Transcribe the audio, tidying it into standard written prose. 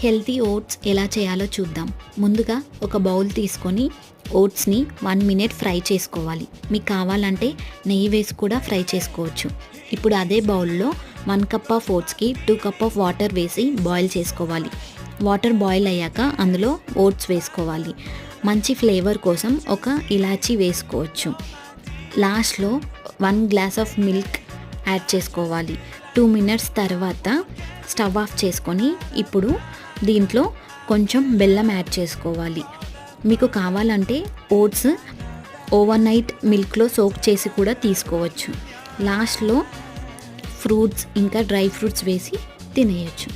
Healthy oats ఎలా చేయాలో చూద్దాం. ముందుగా ఒక బౌల్ తీసుకొని ఓట్స్ని 1 మినిట్ ఫ్రై చేసుకోవాలి. మీకు కావాలంటే నెయ్యి వేసి కూడా ఫ్రై చేసుకోవచ్చు. ఇప్పుడు అదే బౌల్లో 1 cup of ఓట్స్కి 2 cup of water వేసి బాయిల్ చేసుకోవాలి. వాటర్ బాయిల్ అయ్యాక అందులో ఓట్స్ వేసుకోవాలి. మంచి ఫ్లేవర్ కోసం ఒక ఇలాచీ వేసుకోవచ్చు. లాస్ట్లో 1 గ్లాస్ ఆఫ్ మిల్క్ యాడ్ చేసుకోవాలి. 2 మినిట్స్ తర్వాత స్టవ్ ఆఫ్ చేసుకొని ఇప్పుడు దీంట్లో కొంచెం బెల్లం యాడ్ చేసుకోవాలి. మీకు కావాలంటే ఓట్స్ ఓవర్ నైట్ మిల్క్లో సోక్ చేసి కూడా తీసుకోవచ్చు. లాస్ట్లో ఫ్రూట్స్ ఇంకా డ్రై ఫ్రూట్స్ వేసి తినేయచ్చు.